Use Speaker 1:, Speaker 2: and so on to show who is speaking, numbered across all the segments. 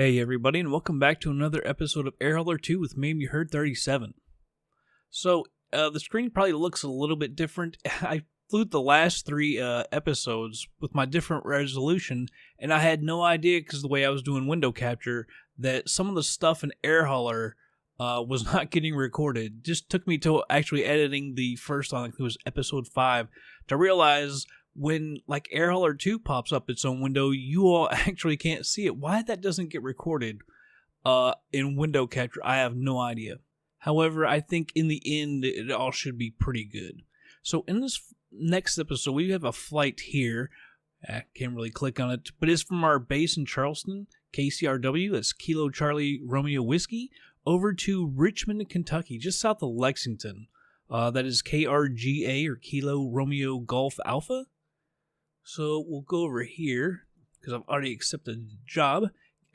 Speaker 1: Hey everybody, and welcome back to another episode of Air Hauler 2 with me, you heard 37. So, the screen probably looks a little bit different. I flew the last three episodes with my different resolution, and I had no idea, because the way I was doing window capture, that some of the stuff in Air Hauler was not getting recorded. It just took me to actually editing the first, I think it was episode 5, to realize when like Air Hauler 2 pops up its own window, you all actually can't see it. Why that doesn't get recorded in window capture, I have no idea. However, I think in the end, it all should be pretty good. So in this next episode, we have a flight here. I can't really click on it, but it's from our base in Charleston, KCRW, that's Kilo Charlie Romeo Whiskey, over to Richmond, Kentucky, just south of Lexington. That is KRGA, or Kilo Romeo Golf Alpha. So we'll go over here, because I've already accepted the job.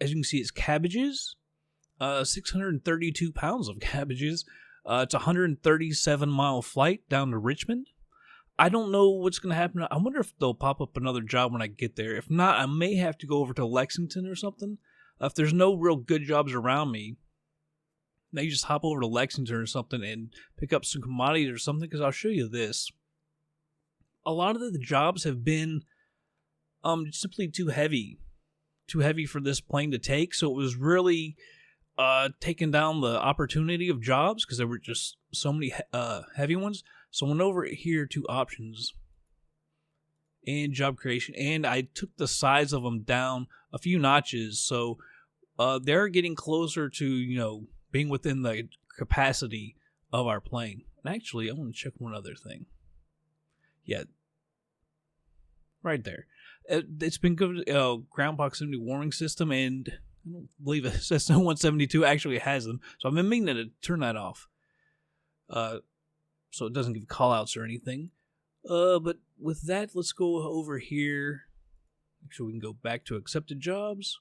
Speaker 1: As you can see, it's cabbages. 632 pounds of cabbages. It's a 137-mile flight down to Richmond. I don't know what's going to happen. I wonder if they'll pop up another job when I get there. If not, I may have to go over to Lexington or something. If there's no real good jobs around me, maybe just hop over to Lexington or something and pick up some commodities or something, because I'll show you this. A lot of the jobs have been simply too heavy for this plane to take, so it was really taking down the opportunity of jobs, because there were just so many heavy ones. So I went over here to options and job creation, and I took the size of them down a few notches, so they're getting closer to being within the capacity of our plane. And actually, I want to check one other thing. Yeah, right there. It's been good. Ground proximity warning system, and I don't believe Cessna 172 actually has them. So I've been meaning to turn that off, so it doesn't give call-outs or anything. But with that, let's go over here. Make sure we can go back to accepted jobs.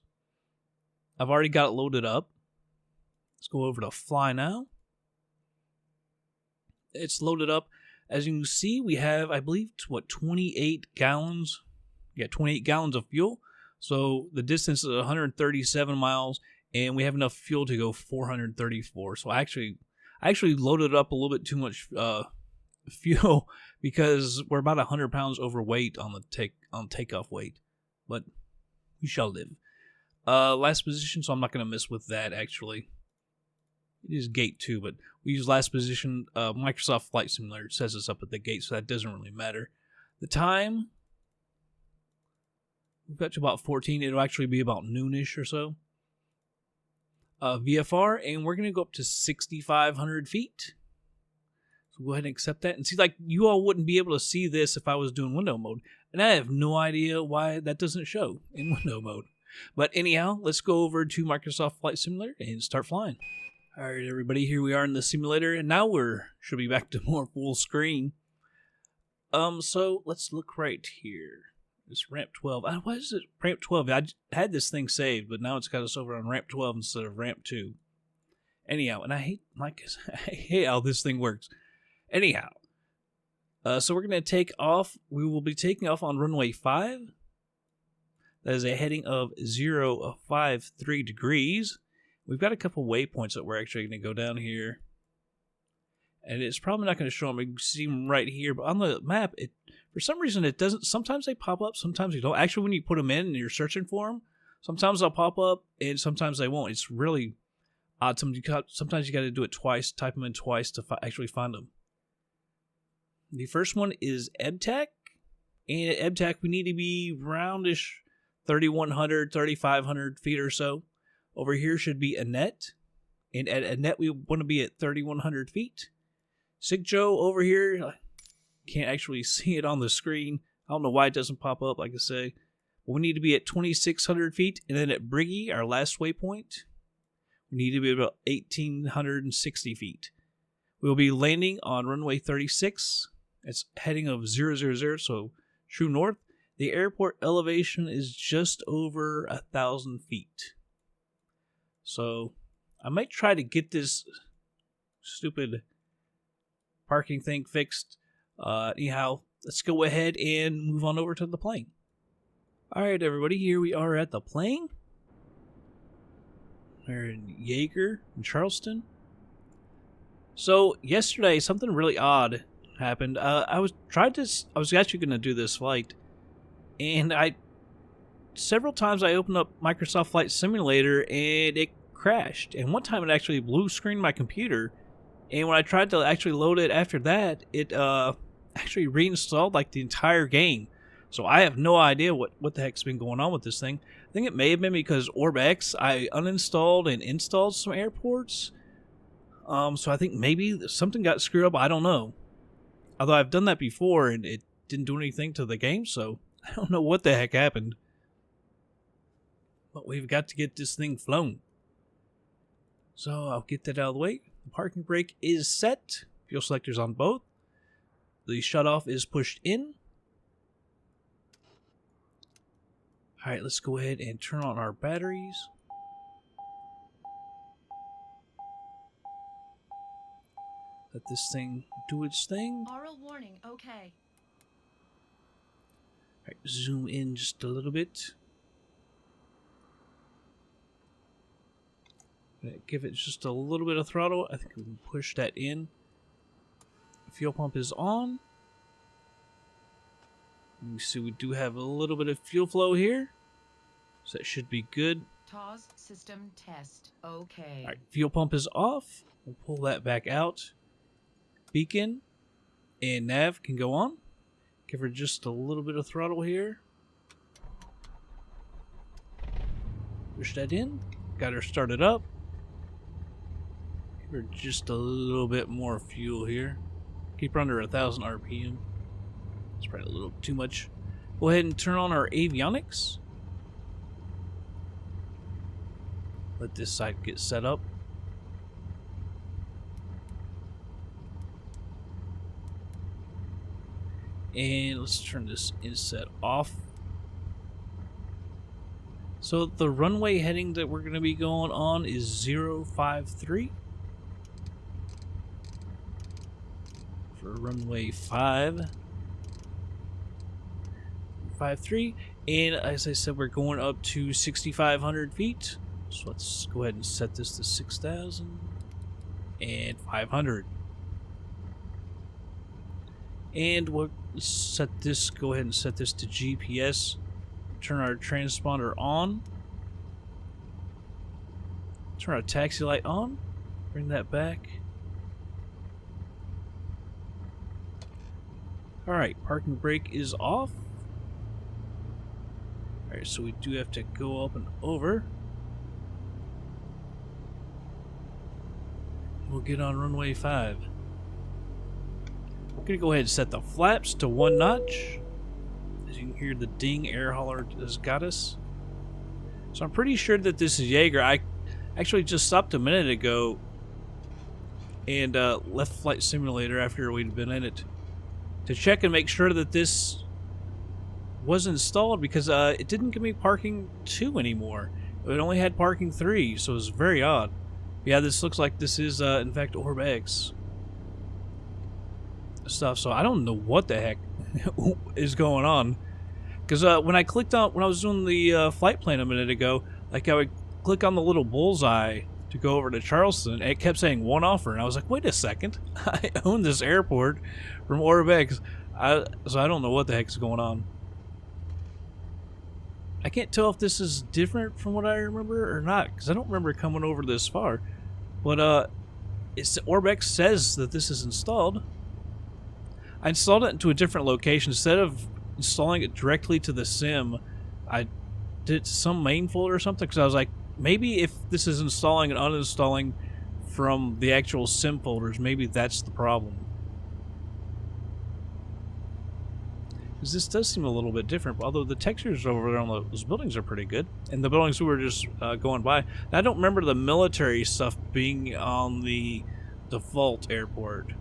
Speaker 1: I've already got it loaded up. Let's go over to fly now. It's loaded up. As you can see, we have, I believe, 28 gallons? Yeah, 28 gallons of fuel. So the distance is 137 miles, and we have enough fuel to go 434. So I actually loaded up a little bit too much fuel, because we're about 100 pounds overweight on the takeoff weight. But we shall live. Last position, so I'm not going to mess with that, actually. It is gate 2, but we use last position. Microsoft Flight Simulator says it's up at the gate, so that doesn't really matter. The time, we've got to about 14. It'll actually be about noonish or so. VFR, and we're going to go up to 6,500 feet. So go ahead and accept that. And see, like, you all wouldn't be able to see this if I was doing window mode. And I have no idea why that doesn't show in window mode. But anyhow, let's go over to Microsoft Flight Simulator and start flying. Alright everybody, here we are in the simulator, and now should be back to more full screen. So let's look right here. It's ramp 12. Why is it ramp 12? I had this thing saved, but now it's got us over on ramp 12 instead of ramp 2. Anyhow, and I hate how this thing works. Anyhow, so we're going to take off. We will be taking off on runway 5. That is a heading of 053 degrees. We've got a couple waypoints that we're actually going to go down here. And it's probably not going to show them. You can see them right here. But on the map, for some reason, it doesn't. Sometimes they pop up, sometimes they don't. Actually, when you put them in and you're searching for them, sometimes they'll pop up and sometimes they won't. It's really odd. Sometimes you got to do it twice, type them in twice to actually find them. The first one is EBTAC. And at EBTAC, we need to be roundish 3,100, 3,500 feet or so. Over here should be a net, and at a net we want to be at 3,100 feet. SIGJO over here, I can't actually see it on the screen. I don't know why it doesn't pop up, like I say. But we need to be at 2,600 feet, and then at Briggy, our last waypoint, we need to be about 1,860 feet. We'll be landing on runway 36. It's heading of 000, so true north. The airport elevation is just over 1,000 feet. So I might try to get this stupid parking thing fixed. Anyhow, let's go ahead and move on over to the plane. Alright everybody, here we are at the plane. We're in Jaeger in Charleston. So yesterday, something really odd happened. I was actually going to do this flight, and several times I opened up Microsoft Flight Simulator and it crashed. And one time it actually blue screened my computer. And when I tried to actually load it after that, it actually reinstalled like the entire game. So I have no idea what the heck's been going on with this thing. I think it may have been because OrbX, I uninstalled and installed some airports. So I think maybe something got screwed up. I don't know. Although I've done that before and it didn't do anything to the game, so I don't know what the heck happened. But we've got to get this thing flown. So I'll get that out of the way. The parking brake is set. Fuel selector's on both. The shutoff is pushed in. Alright, let's go ahead and turn on our batteries. Let this thing do its thing.
Speaker 2: Aural warning, okay.
Speaker 1: Alright, zoom in just a little bit. Give it just a little bit of throttle. I think we can push that in. Fuel pump is on. You see we do have a little bit of fuel flow here. So that should be good.
Speaker 2: TOS system test, okay.
Speaker 1: Alright, fuel pump is off. We'll pull that back out. Beacon and nav can go on. Give her just a little bit of throttle here. Push that in. Got her started up. Give her just a little bit more fuel here. Keep her under 1,000 RPM. It's probably a little too much. Go ahead and turn on our avionics. Let this side get set up. And let's turn this inset off. So the runway heading that we're going to be going on is 053. For runway 553. And as I said, we're going up to 6,500 feet. So let's go ahead and set this to 6,000 and 500. And we'll set this, go ahead and set this to GPS. Turn our transponder on. Turn our taxi light on. Bring that back. Alright, parking brake is off. Alright, so we do have to go up and over. We'll get on runway 5. We're going to go ahead and set the flaps to 1 notch. As you can hear, the ding air hauler has got us. So I'm pretty sure that this is Jaeger. I actually just stopped a minute ago and left Flight Simulator after we'd been in it to check and make sure that this was installed, because it didn't give me parking 2 anymore. It only had parking 3, so it was very odd. Yeah, this looks like this is in fact OrbX stuff, so I don't know what the heck is going on. Because when I was doing the flight plan a minute ago, like I would click on the little bullseye to go over to Charleston, and it kept saying 1 offer, and I was like, wait a second, I own this airport from OrbX, so I don't know what the heck is going on. I can't tell if this is different from what I remember or not, because I don't remember coming over this far. But OrbX says that this is installed. I installed it into a different location. Instead of installing it directly to the sim, I did it to some main folder or something, because I was like, maybe if this is installing and uninstalling from the actual sim folders, maybe that's the problem. Because this does seem a little bit different, although the textures over there on those buildings are pretty good. And the buildings we were just going by. And I don't remember the military stuff being on the default airport.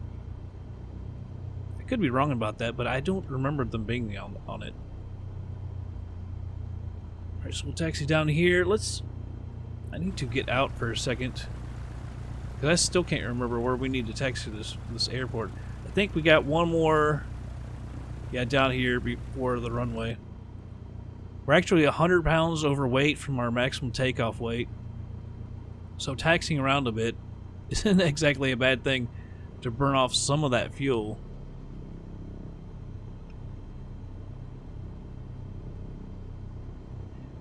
Speaker 1: I could be wrong about that, but I don't remember them being on it. Alright, so we'll taxi down here. I need to get out for a second, because I still can't remember where we need to taxi this airport. I think we got one more... Yeah, down here before the runway. We're actually 100 pounds overweight from our maximum takeoff weight. So taxiing around a bit isn't exactly a bad thing to burn off some of that fuel.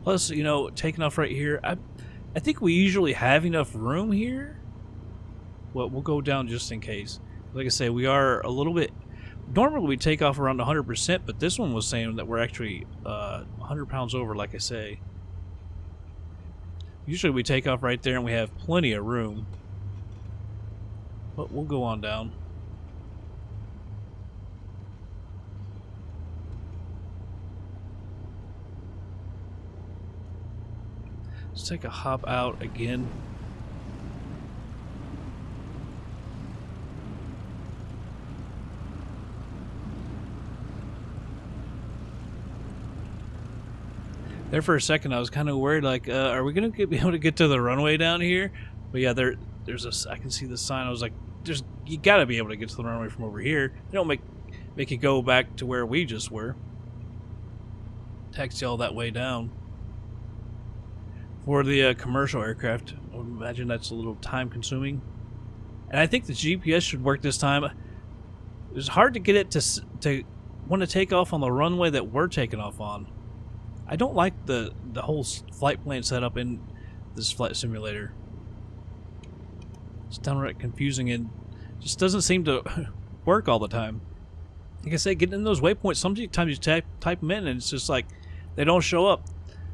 Speaker 1: Plus, you know, taking off right here, I think we usually have enough room here. Well, we'll go down just in case. Like I say, we are a little bit... Normally we take off around 100%, but this one was saying that we're actually 100 pounds over, like I say. Usually we take off right there and we have plenty of room. But we'll go on down. Let's take a hop out again. There for a second, I was kind of worried, like, are we gonna be able to get to the runway down here? But yeah, there's a. I can see the sign. I was like, you gotta be able to get to the runway from over here. They don't make it go back to where we just were. Taxi all that way down. For the commercial aircraft, I would imagine that's a little time consuming. And I think the GPS should work this time. It's hard to get it to want to take off on the runway that we're taking off on. I don't like the whole flight plan setup in this flight simulator. It's downright confusing and just doesn't seem to work all the time. Like I say, getting in those waypoints, sometimes you type them in and it's just like they don't show up.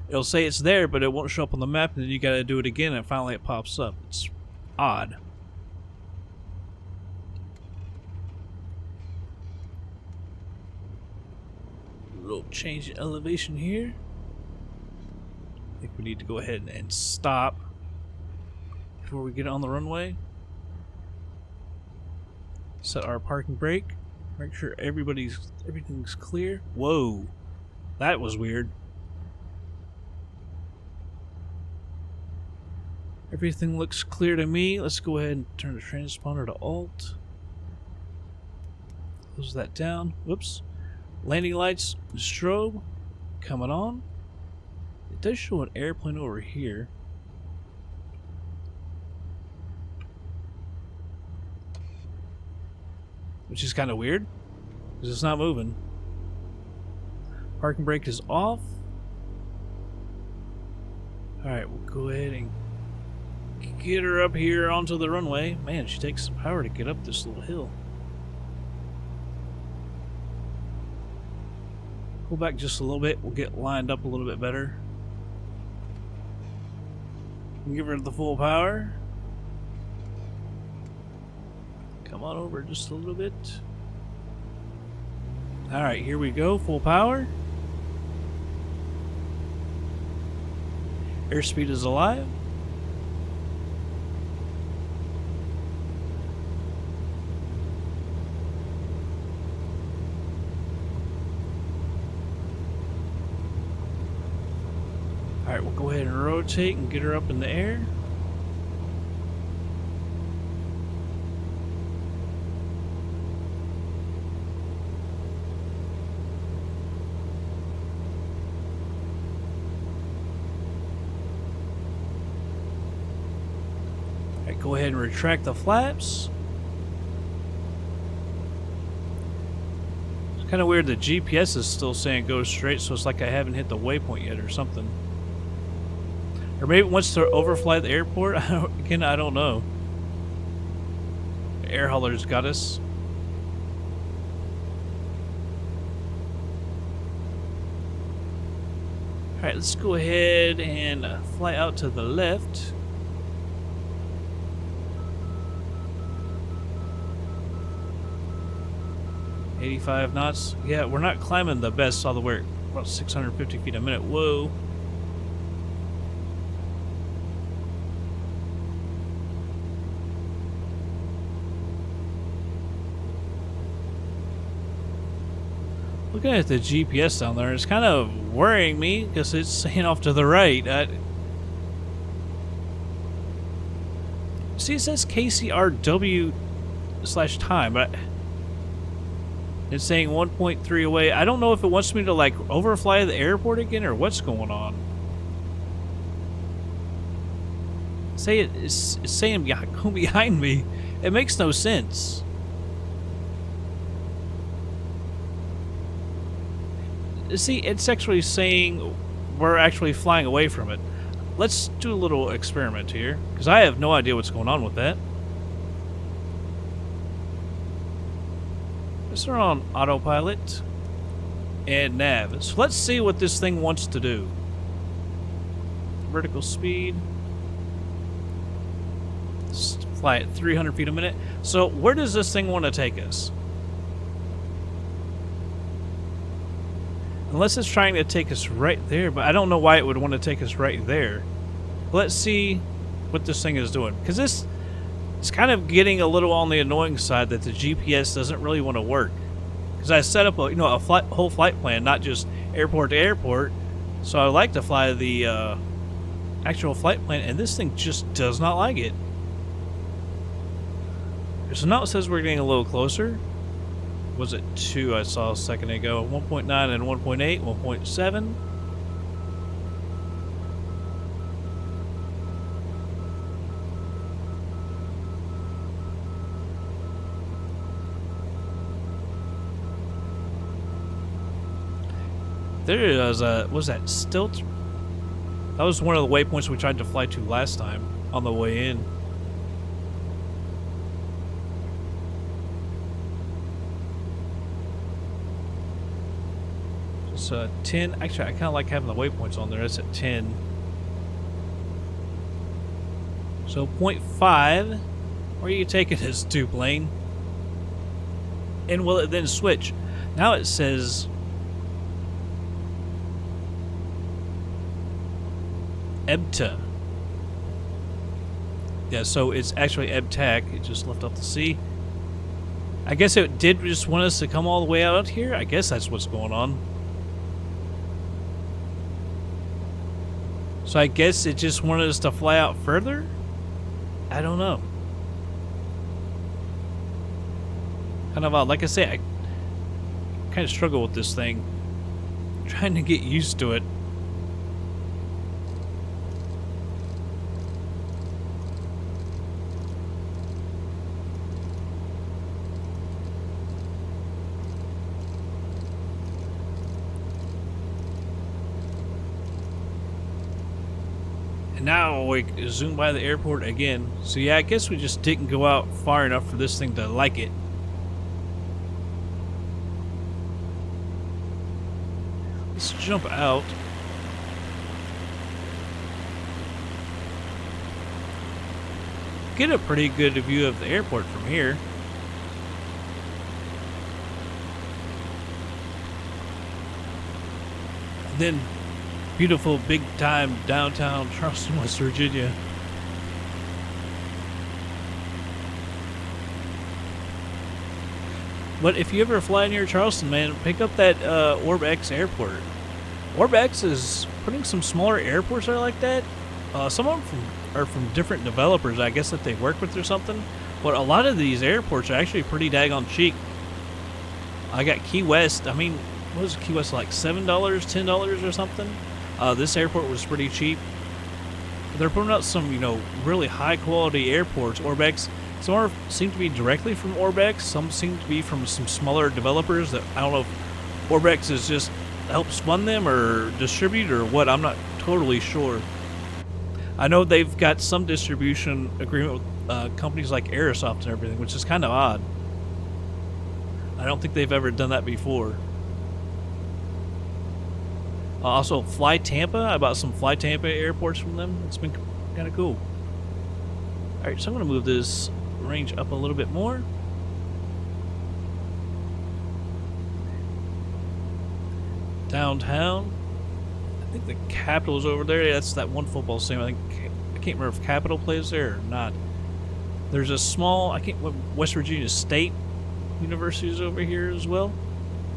Speaker 1: It'll say it's there, but it won't show up on the map, and then you gotta do it again, and finally it pops up. It's odd. A little change in elevation here. I think we need to go ahead and stop before we get on the runway. Set our parking brake. Make sure everything's clear. Whoa, that was weird. Everything looks clear to me. Let's go ahead and turn the transponder to alt. Close that down. Whoops. Landing lights, strobe, coming on. It does show an airplane over here. Which is kind of weird, because it's not moving. Parking brake is off. Alright, we'll go ahead and get her up here onto the runway. Man, she takes some power to get up this little hill. Pull back just a little bit. We'll get lined up a little bit better. Give her the full power. Come on over just a little bit. Alright, here we go. Full power. Airspeed is alive. Alright, we'll go ahead and rotate and get her up in the air. Alright, go ahead and retract the flaps. It's kind of weird the GPS is still saying go straight, so it's like I haven't hit the waypoint yet or something. Or maybe it wants to overfly the airport. Again, I don't know. The air hauler's got us. Alright, let's go ahead and fly out to the left. $85 knots. Yeah, we're not climbing the best all the way. About 650 feet a minute. Whoa. Looking at the GPS down there, it's kind of worrying me because it's saying off to the right. See, it says KCRW /time, but it's saying 1.3 away. I don't know if it wants me to like overfly the airport again or what's going on. say it's saying go behind me. It makes no sense. See, it's actually saying we're actually flying away from it. Let's do a little experiment here, because I have no idea what's going on with that. Let's turn on autopilot and nav. So let's see what this thing wants to do. Vertical speed. Let's fly at 300 feet a minute. So where does this thing want to take us? Unless it's trying to take us right there, but I don't know why it would want to take us right there. Let's see what this thing is doing, because this is kind of getting a little on the annoying side that the GPS doesn't really want to work. Because I set up a whole flight plan, not just airport to airport. So I like to fly the actual flight plan, and this thing just does not like it. So now it says we're getting a little closer. Was it 2 I saw a second ago? 1.9 and 1.8, 1.7. There is was that stilt? That was one of the waypoints we tried to fly to last time on the way in. It's 10. Actually, I kind of like having the waypoints on there. That's at 10. So 0.5. Where are you taking this to, plane? And will it then switch? Now it says EBTA. Yeah, so it's actually EBTAC. It just left off the C. I guess it did just want us to come all the way out here. I guess that's what's going on. So I guess it just wanted us to fly out further? I don't know. Kind of odd. Like I say, I kind of struggle with this thing. I'm trying to get used to it. Now we zoom by the airport again. So yeah, I guess we just didn't go out far enough for this thing to like it. Let's jump out. Get a pretty good view of the airport from here. Then beautiful big time downtown Charleston, West Virginia. But if you ever fly near Charleston, man, pick up that OrbX airport. OrbX is putting some smaller airports there like that. Some of them are from different developers, I guess, that they work with or something. But a lot of these airports are actually pretty daggone cheap. I got Key West. I mean, what was Key West, like $7, $10 or something? This airport was pretty cheap. They're putting out some, really high quality airports. Orbex, some are, seem to be directly from Orbex. Some seem to be from some smaller developers that I don't know if Orbex is just helps fund them or distribute or what. I'm not totally sure. I know they've got some distribution agreement with companies like Aerosoft and everything, which is kind of odd. I don't think they've ever done that before. Also, Fly Tampa. I bought some Fly Tampa airports from them. It's been kind of cool. Alright, so I'm going to move this range up a little bit more. Downtown. I think the Capitol's over there. That's that one football stadium. I can't remember if Capitol plays there or not. There's a small, West Virginia State University is over here as well.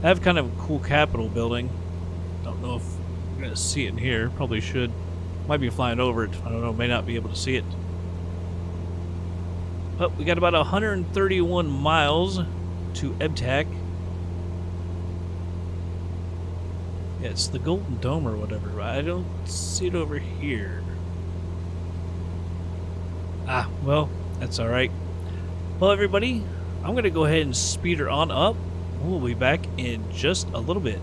Speaker 1: I have kind of a cool Capitol building. Don't know if I'm going to see it in here. Probably should. Might be flying over it. I don't know. May not be able to see it. But we got about 131 miles to EBTAC. Yeah, it's the Golden Dome or whatever. I don't see it over here. Well, that's alright. Well, everybody, I'm going to go ahead and speed her on up. We'll be back in just a little bit.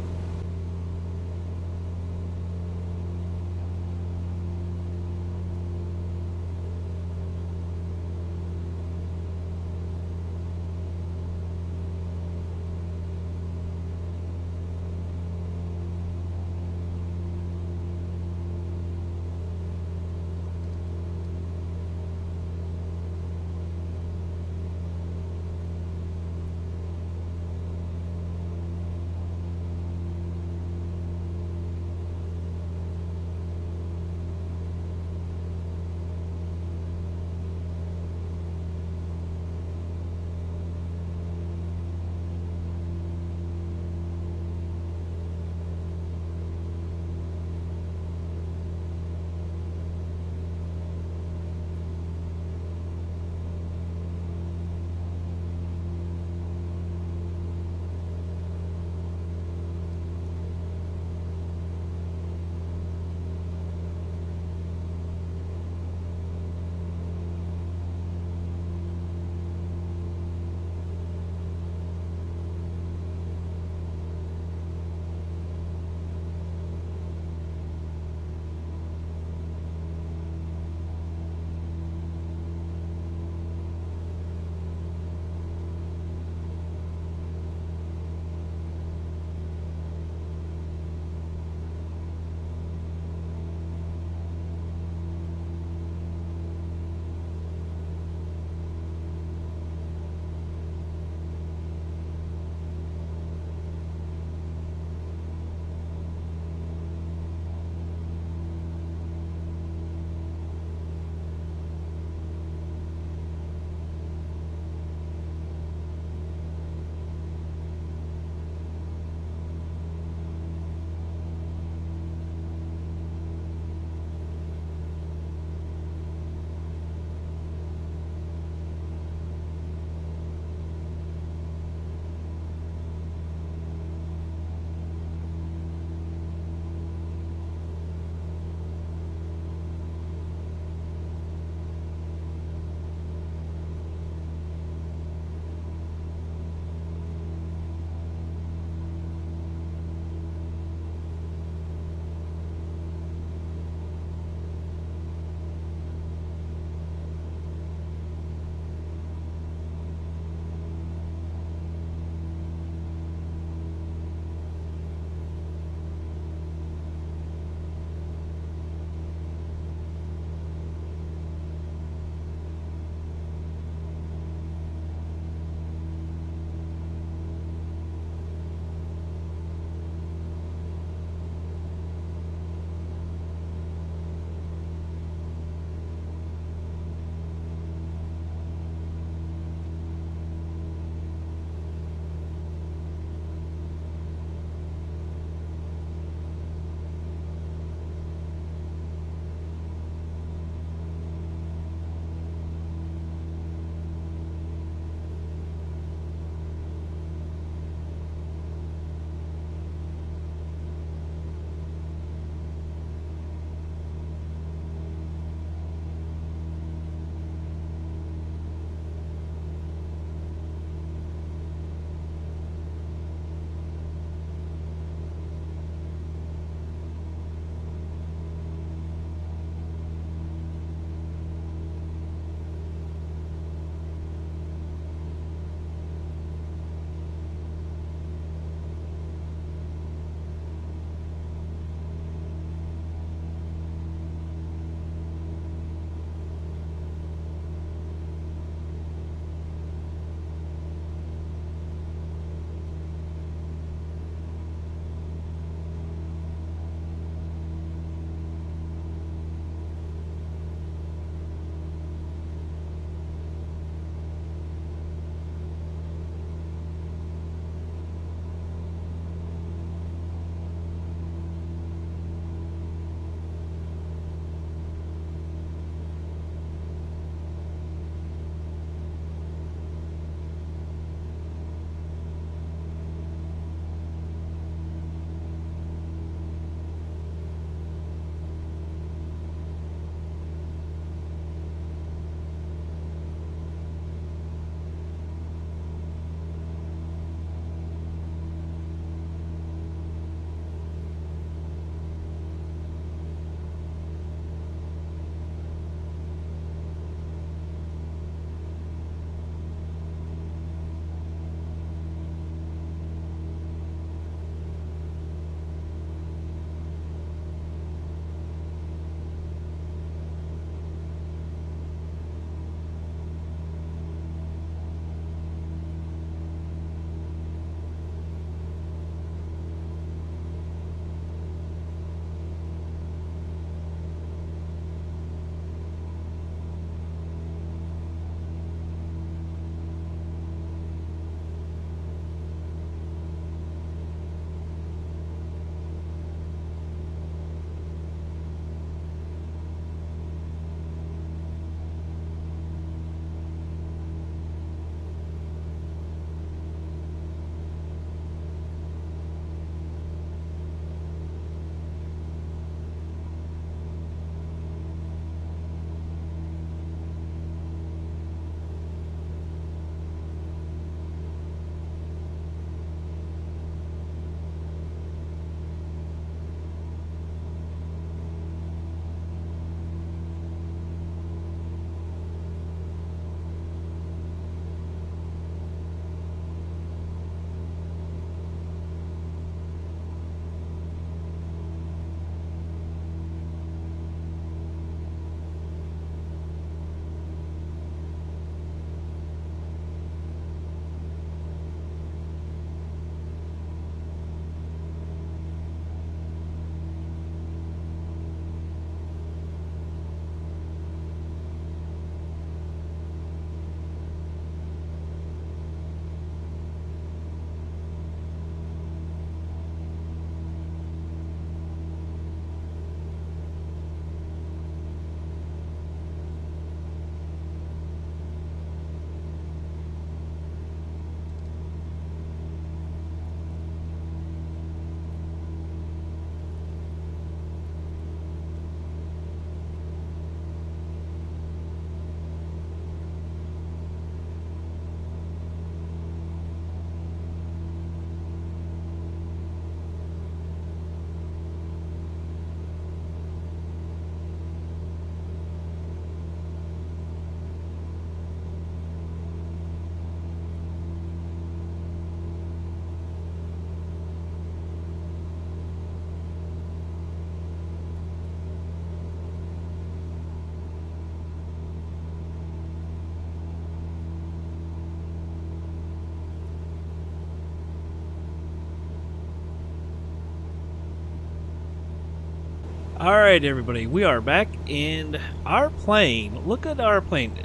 Speaker 1: Alright, everybody, we are back, and our plane, look at our plane.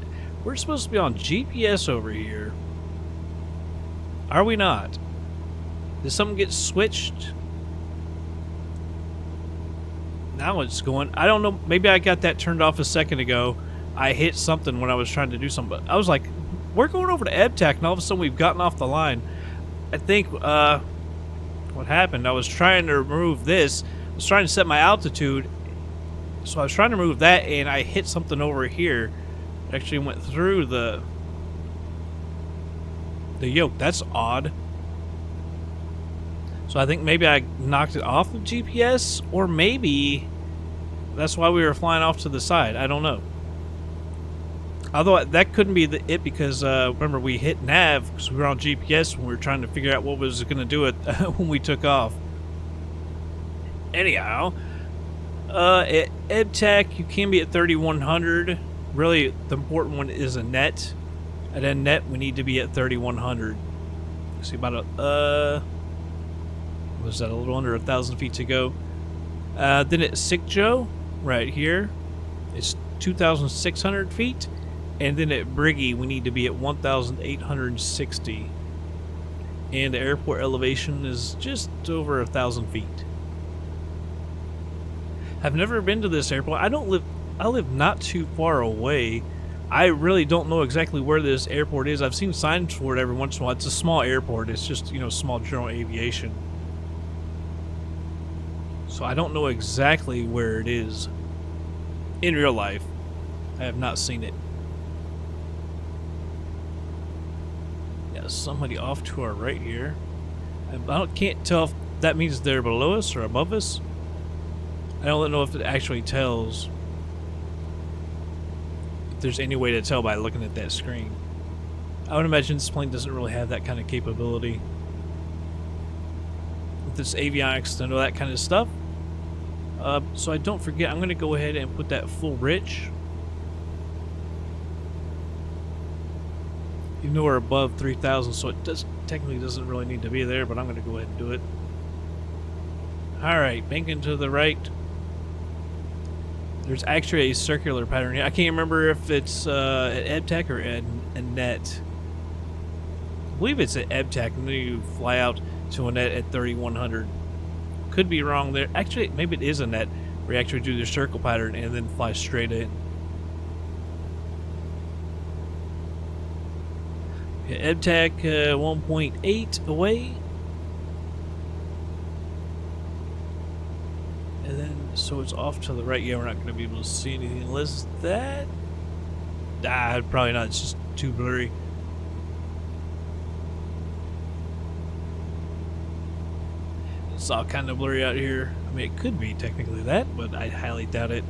Speaker 1: We're supposed to be on GPS over here. Are we not? Did something get switched? Now it's going. I don't know. Maybe I got that turned off a second ago. I hit something when I was trying to do something. I was like, we're going over to EBTAC, and all of a sudden we've gotten off the line. I think what happened, I was trying to remove this. I was trying to set my altitude. So I was trying to remove that, and I hit something over here. It actually went through the yoke. That's odd. So I think maybe I knocked it off of GPS, or maybe that's why we were flying off to the side. I don't know. Although that couldn't be it because remember we hit nav because we were on GPS when we were trying to figure out what was going to do it when we took off. Anyhow, at EBTAC you can be at 3100. Really, the important one is a net. At a net, we need to be at 3100. See about was that a little under 1,000 feet to go? Then at Sikjo, right here, it's 2,600 feet. And then at Briggy, we need to be at 1,860. And the airport elevation is just over 1,000 feet. I've never been to this airport. I live not too far away. I really don't know exactly where this airport is. I've seen signs for it every once in a while. It's a small airport. It's just, small general aviation. So I don't know exactly where it is in real life. I have not seen it. Yeah, somebody off to our right here. I can't tell if that means they're below us or above us. I don't know if it actually tells. If there's any way to tell by looking at that screen. I would imagine this plane doesn't really have that kind of capability. With this avionics to know that kind of stuff. So I don't forget, I'm going to go ahead and put that full rich. Even though we're above 3,000, so it technically doesn't really need to be there, but I'm going to go ahead and do it. Alright, banking to the right. There's actually a circular pattern here. I can't remember if it's at EBTAC or at net. I believe it's at EBTAC, and then you fly out to a net at 3,100. Could be wrong there. Actually, maybe it is a net where you actually do the circle pattern and then fly straight in. Okay, EBTAC 1.8 away. And then, so it's off to the right. Yeah, we're not going to be able to see anything unless that. Probably not. It's just too blurry. It's all kind of blurry out here. I mean, it could be technically that, but I highly doubt it.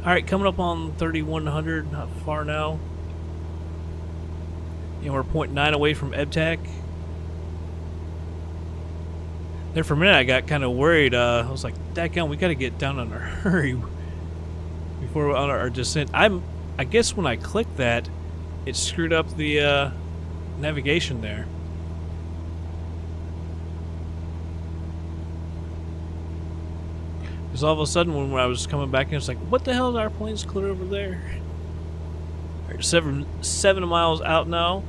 Speaker 1: Alright, coming up on 3,100, not far now. And we're 0.9 away from EBTAC. There for a minute I got kind of worried. I was like, dadgum, we got to get down in a hurry before we're on our descent. I guess when I clicked that, it screwed up the navigation there. Because all of a sudden when I was coming back in, it's like, what the hell is our plane's clear over there? Alright, 7 miles out now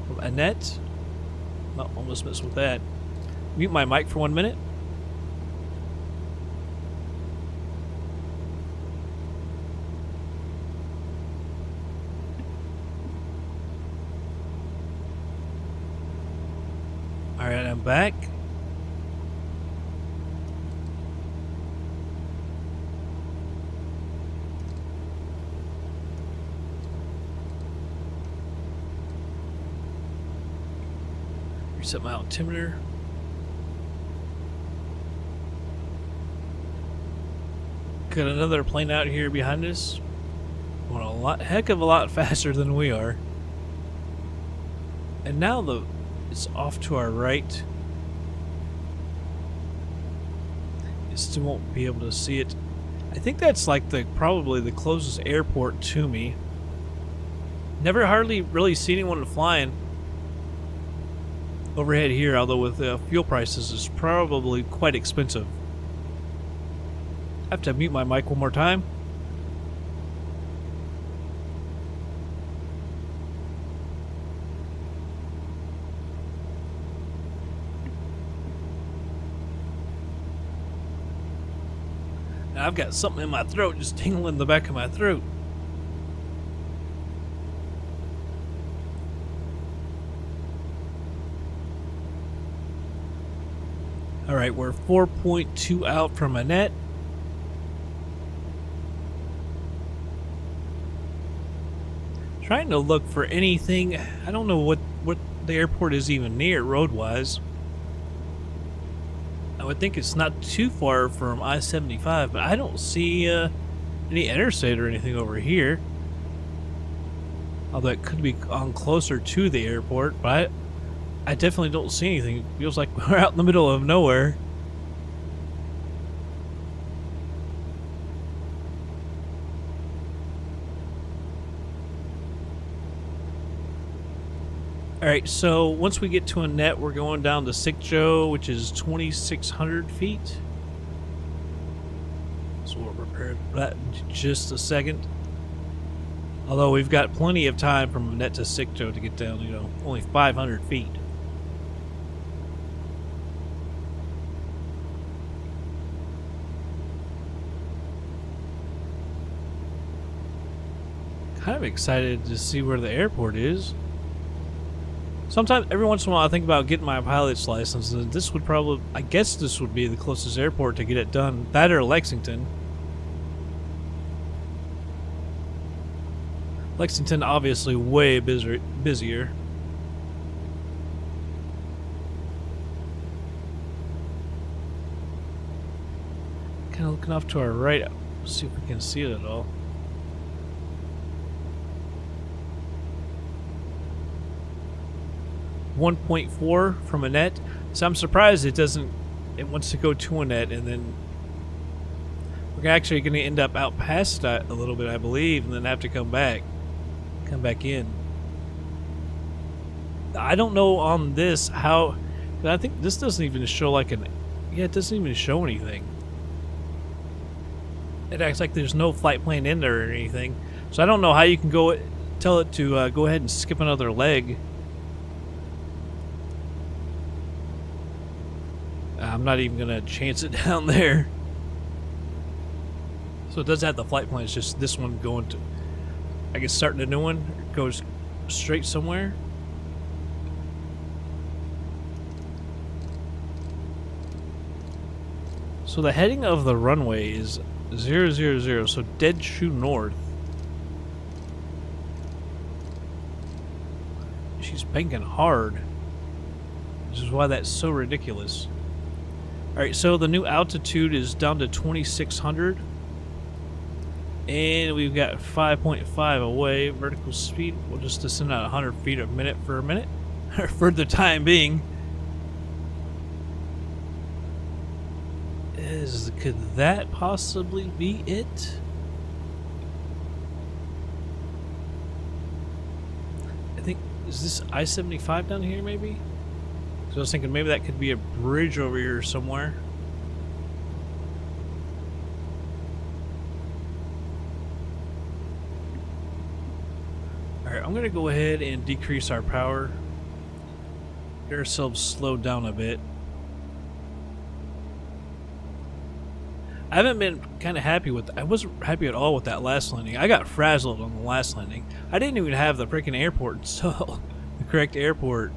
Speaker 1: from Annette. Oh, almost missed with that. Mute my mic for 1 minute. Alright, I'm back. Reset my altimeter. Got another plane out here behind us. Going a heck of a lot faster than we are. And now it's off to our right. You still won't be able to see it. I think that's like probably the closest airport to me. Never hardly really seen anyone flying overhead here, although with fuel prices, it's probably quite expensive. I have to mute my mic one more time. Now I've got something in my throat just tingling in the back of my throat. Alright, we're 4.2 out from a net. Trying to look for anything. I don't know what the airport is even near road-wise. I would think it's not too far from I-75, but I don't see any interstate or anything over here. Although it could be on closer to the airport, but I definitely don't see anything. It feels like we're out in the middle of nowhere. Alright, so once we get to a net, we're going down to Sick Joe, which is 2,600 feet. So we'll prepare for that in just a second. Although we've got plenty of time from net to Sick Joe to get down, you know, only 500 feet. Kind of excited to see where the airport is. Sometimes, every once in a while, I think about getting my pilot's license, and this would probably, I guess this would be the closest airport to get it done. That or Lexington. Lexington, obviously, way busier. Kind of looking off to our right, see if we can see it at all. .4 from a net, so I'm surprised it wants to go to a net, and then we're actually going to end up out past that a little bit, I believe, and then have to come back in. I don't know on this how, but I think this doesn't even show like it doesn't even show anything. It acts like there's no flight plan in there or anything, so I don't know how you can tell it to go ahead and skip another leg. I'm not even gonna chance it down there. So it does have the flight plan. It's just this one going to, I guess, starting a new one. It goes straight somewhere. So the heading of the runway is 000, so dead true north. She's banking hard, which is why that's so ridiculous. Alright, so the new altitude is down to 2,600. And we've got 5.5 away. Vertical speed, we'll just descend at 100 feet a minute for a minute. For the time being. Could that possibly be it? I think, is this I-75 down here maybe? So I was thinking maybe that could be a bridge over here somewhere. Alright, I'm going to go ahead and decrease our power. Get ourselves slowed down a bit. I haven't been kind of happy with... I wasn't happy at all with that last landing. I got frazzled on the last landing. I didn't even have the freaking airport installed. The correct airport.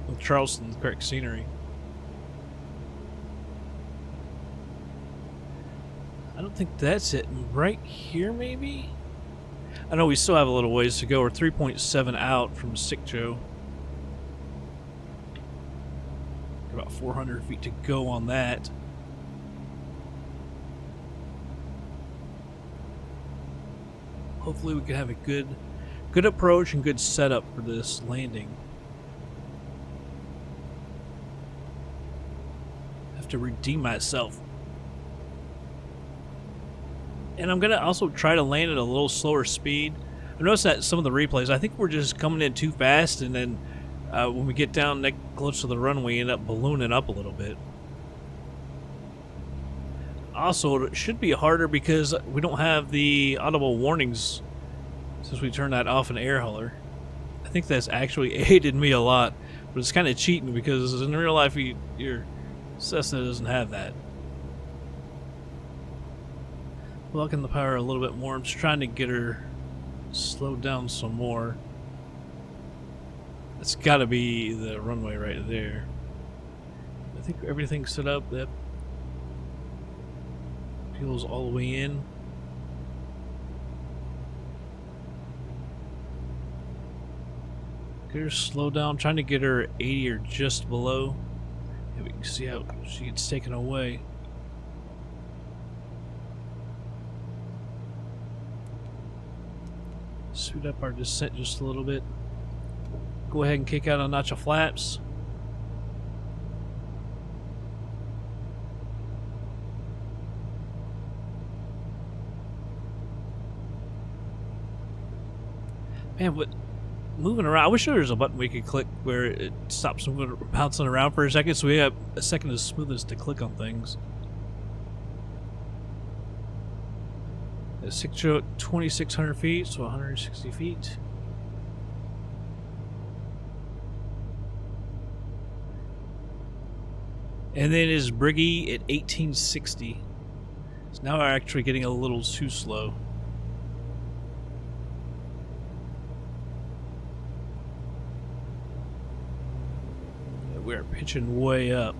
Speaker 1: With Charleston, the correct scenery. I don't think that's it. Right here, maybe? I know we still have a little ways to go. We're 3.7 out from Sick Joe. About 400 feet to go on that. Hopefully we can have a good approach and good setup for this landing. To redeem myself. And I'm gonna also try to land at a little slower speed. I noticed that some of the replays, I think we're just coming in too fast, and then when we get down close to the runway, we end up ballooning up a little bit. Also, it should be harder because we don't have the audible warnings since we turned that off in air hauler. I think that's actually aided me a lot, but it's kind of cheating because in real life your Cessna doesn't have that. Blocking the power a little bit more. I'm just trying to get her slowed down some more. It's got to be the runway right there. I think everything's set up. That fuel's all the way in. Get her slow down. Trying to get her 80 or just below. Yeah, we can see how she gets taken away. Speed up our descent just a little bit. Go ahead and kick out a notch of flaps. Man, what moving around? I wish there was a button we could click where it stops moving, bouncing around for a second, so we have a second of smoothness to click on things. 2,600 feet, so 160 feet. And then is Briggy at 1860. So now we're actually getting a little too slow. We're pitching way up.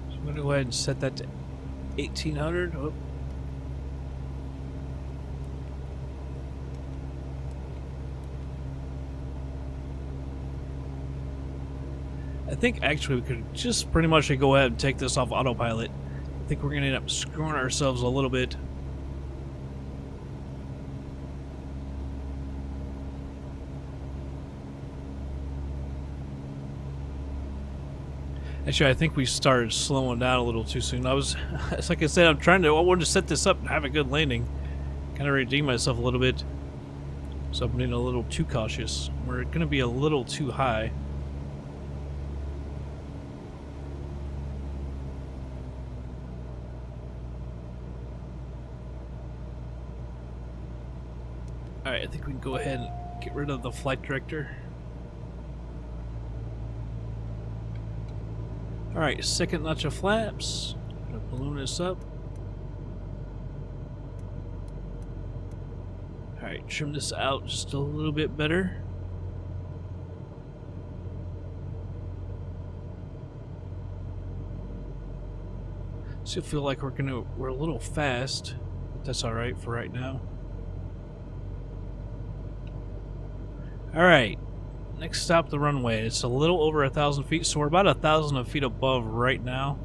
Speaker 1: So I'm going to go ahead and set that to 1800. Oh. I think actually we could just pretty much go ahead and take this off autopilot. I think we're going to end up screwing ourselves a little bit. Actually, I think we started slowing down a little too soon. It's like I said, I wanted to set this up and have a good landing. Kind of redeem myself a little bit. So I'm being a little too cautious. We're going to be a little too high. Alright, I think we can go ahead and get rid of the flight director. Alright, second notch of flaps. Gonna balloon this up. Alright, trim this out just a little bit better. Still feel like we're a little fast, but that's alright for right now. Alright. Next stop, the runway. It's a little over 1,000 feet, so we're about 1,000 feet above right now.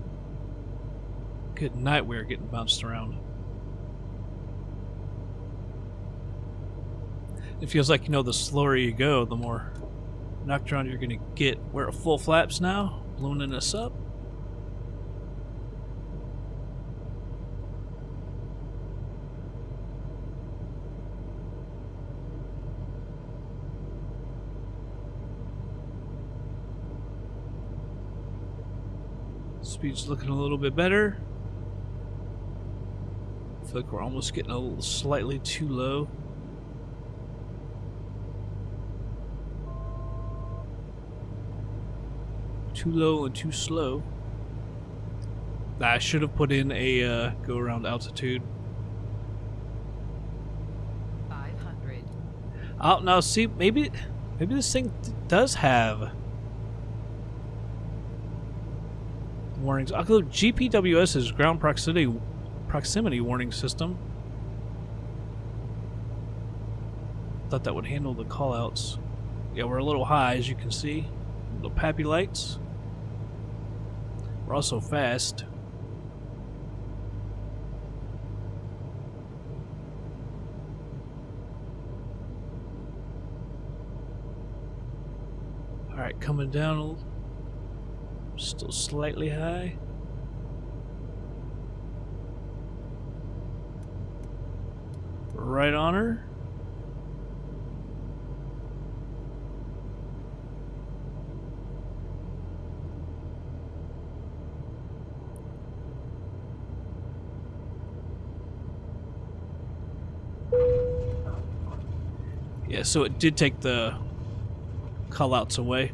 Speaker 1: Good night, we are getting bounced around. It feels like, the slower you go, the more knocked around you're going to get. We're at full flaps now, ballooning us up. Speed's looking a little bit better. I feel like we're almost getting a little slightly too low. Too low and too slow. I should have put in a go around altitude.
Speaker 2: 500.
Speaker 1: Oh, now see, maybe this thing does have warnings. I'll go GPWS's ground proximity warning system. Thought that would handle the callouts. Yeah, we're a little high, as you can see. Little pappy lights. We're also fast. Alright, coming down a little. Still slightly high. Right on her. Yeah, so it did take the callouts away.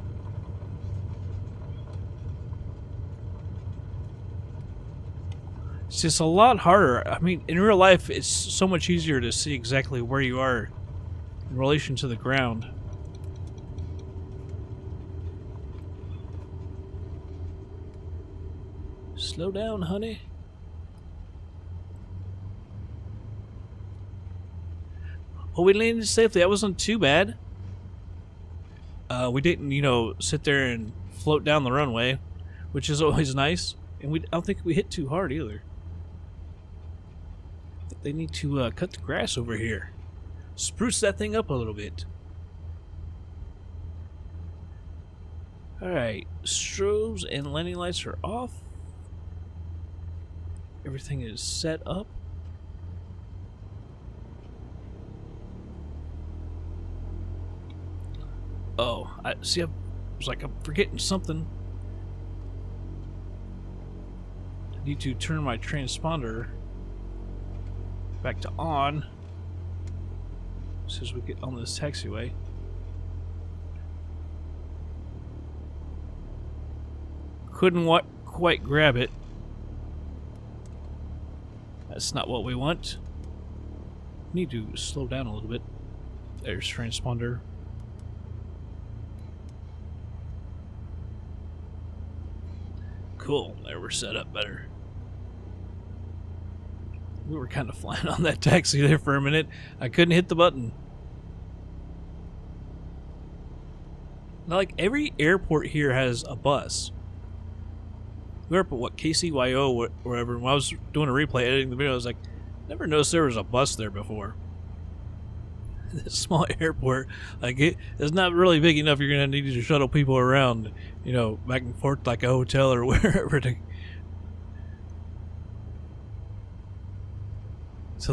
Speaker 1: It's just a lot harder. I mean, in real life, it's so much easier to see exactly where you are in relation to the ground. Slow down, honey. Oh, we landed safely. That wasn't too bad. We didn't, sit there and float down the runway, which is always nice. And I don't think we hit too hard either. I think they need to cut the grass over here. Spruce that thing up a little bit. Alright, strobes and landing lights are off. Everything is set up. Oh, I was like, I'm forgetting something. I need to turn my transponder back to on as soon as we get on this taxiway. Couldn't quite grab it. That's not what we want. Need to slow down a little bit. There's transponder. Cool. There, we're set up better. We were kind of flying on that taxi there for a minute. I couldn't hit the button. Now, like, every airport here has a bus. We were up at, KCYO or whatever. When I was doing a replay, editing the video, I was like, never noticed there was a bus there before. This small airport, like, it's not really big enough you're going to need to shuttle people around, back and forth like a hotel or wherever to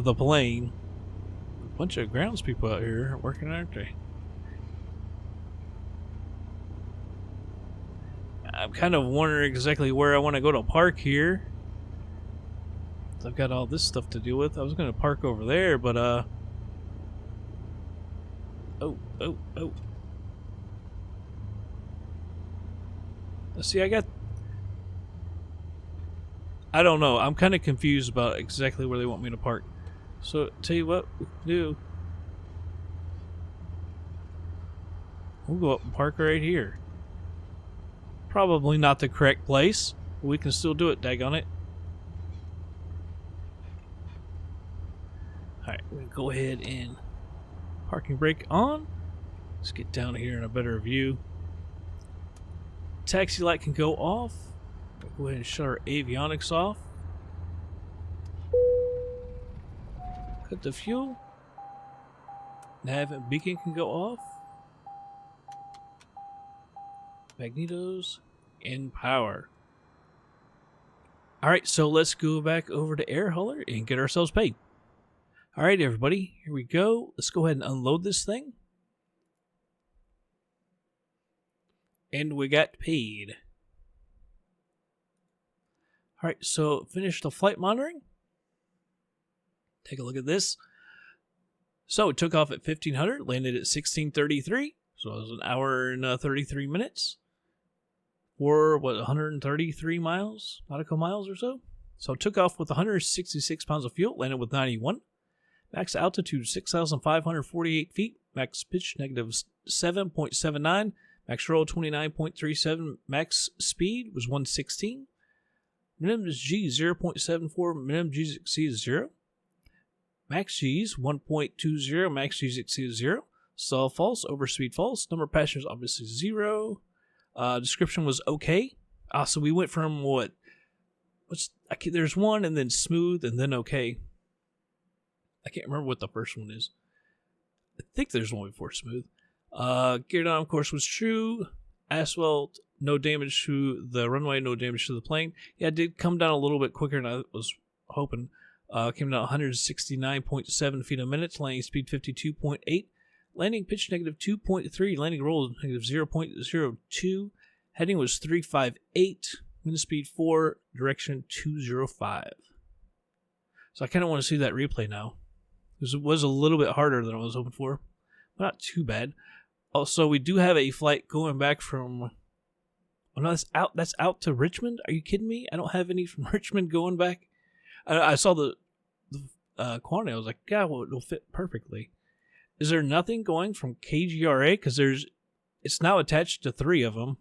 Speaker 1: the plane. A bunch of grounds people out here working, aren't they? I'm kind of wondering exactly where I want to go to park here. I've got all this stuff to deal with. I was going to park over there, but Oh. See, I don't know. I'm kind of confused about exactly where they want me to park. So, tell you what we can do. We'll go up and park right here. Probably not the correct place, but we can still do it, daggone it. Alright, we're going to go ahead and parking brake on. Let's get down here in a better view. Taxi light can go off. Go ahead and shut our avionics off. Cut the fuel. Nav and beacon can go off. Magnetos in power. Alright, so let's go back over to Air Hauler and get ourselves paid. Alright, everybody, here we go. Let's go ahead and unload this thing. And we got paid. Alright, so finish the flight monitoring. Take a look at this. So it took off at 1500, landed at 1633. So it was an hour and 33 minutes. Or, 133 miles? Nautical miles or so? So it took off with 166 pounds of fuel, landed with 91. Max altitude 6,548 feet. Max pitch negative 7.79. Max roll 29.37. Max speed was 116. Minimum G 0.74. Minimum G exceeds 0. Max G's 1.20. Max G's exceeds 0. Stall false. Overspeed false. Number of passengers obviously 0. Description was okay. So we went from there's one and then smooth and then okay. I can't remember what the first one is. I think there's one before smooth. Gear down, of course, was true. Asphalt, no damage to the runway, no damage to the plane. Yeah, it did come down a little bit quicker than I was hoping. Came down 169.7 feet a minute. Landing speed 52.8. Landing pitch negative 2.3. Landing roll negative 0.02. Heading was 358. Wind speed 4. Direction 205. So I kind of want to see that replay now. It was a little bit harder than I was hoping for. Not too bad. Also, we do have a flight going back from... Oh, no, that's out to Richmond? Are you kidding me? I don't have any from Richmond going back. I saw the quantity. I was like, God, well, it'll fit perfectly. Is there nothing going from KGRA? Because it's now attached to 3 of them.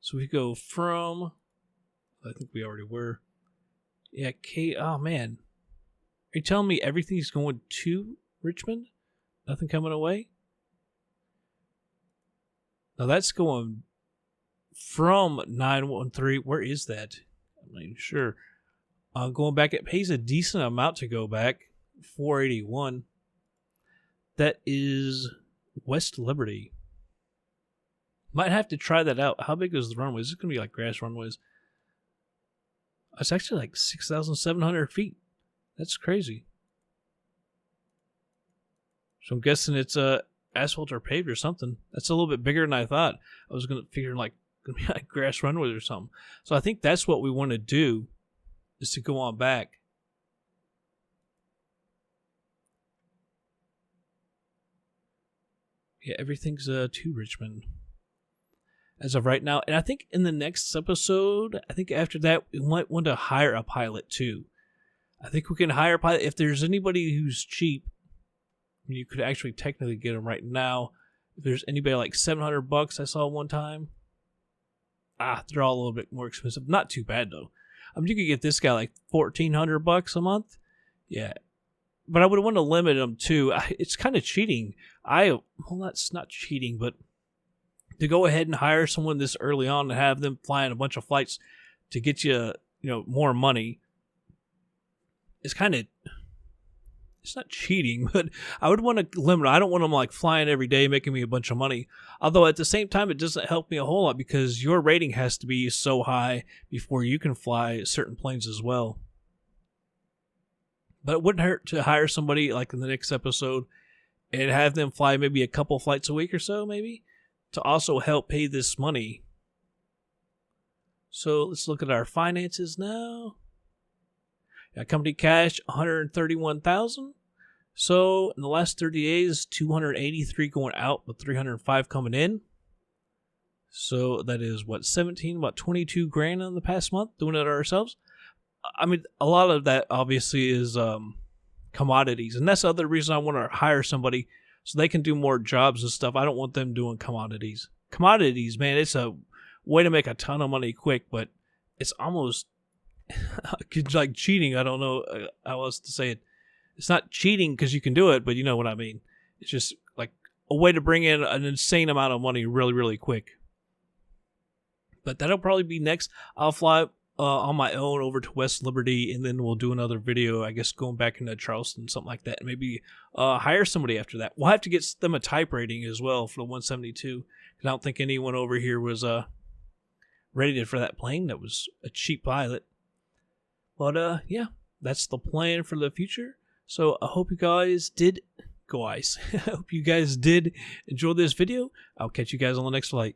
Speaker 1: So we go from... I think we already were. Yeah, oh, man. Are you telling me everything's going to Richmond? Nothing coming away? Now that's going from 913. Where is that? I'm not even sure. Going back, it pays a decent amount to go back. 481. That is West Liberty. Might have to try that out. How big is the runway? Is it going to be like grass runways? It's actually like 6,700 feet. That's crazy. So I'm guessing it's asphalt or paved or something. That's a little bit bigger than I thought. I was going to figure gonna be like grass runways or something. So I think that's what we want to do, is to go on back. Yeah, everything's to Richmond as of right now. And I think in the next episode, I think after that, we might want to hire a pilot too. I think we can hire a pilot. If there's anybody who's cheap, you could actually technically get them right now. If there's anybody like $700 I saw one time. They're all a little bit more expensive. Not too bad though. I mean, you could get this guy like $1,400 a month. Yeah. But I would want to limit them too. It's kind of cheating. Well, that's not cheating, but to go ahead and hire someone this early on and have them flying a bunch of flights to get you, more money. It's kind of, it's not cheating, but I would want to limit. I don't want them like flying every day, making me a bunch of money. Although at the same time, it doesn't help me a whole lot because your rating has to be so high before you can fly certain planes as well. But it wouldn't hurt to hire somebody like in the next episode and have them fly maybe a couple flights a week or so, maybe, to also help pay this money. So let's look at our finances now. Company cash, $131,000. So in the last 30 days, 283 going out, but 305 coming in. So that is about 22 grand in the past month doing it ourselves. I mean, a lot of that obviously is commodities, and that's the other reason I want to hire somebody so they can do more jobs and stuff. I don't want them doing commodities. Commodities, man, it's a way to make a ton of money quick, but it's almost like cheating. I don't know how else to say it. It's not cheating because you can do it, but you know what I mean. It's just like a way to bring in an insane amount of money really, really quick. But that'll probably be next. I'll fly on my own over to West Liberty, and then we'll do another video, I guess, going back into Charleston, something like that, and maybe hire somebody after that. We'll have to get them a type rating as well for the 172, because I don't think anyone over here was ready for that plane. That was a cheap pilot. But yeah, that's the plan for the future. So I hope you guys did, I hope you guys did enjoy this video. I'll catch you guys on the next flight.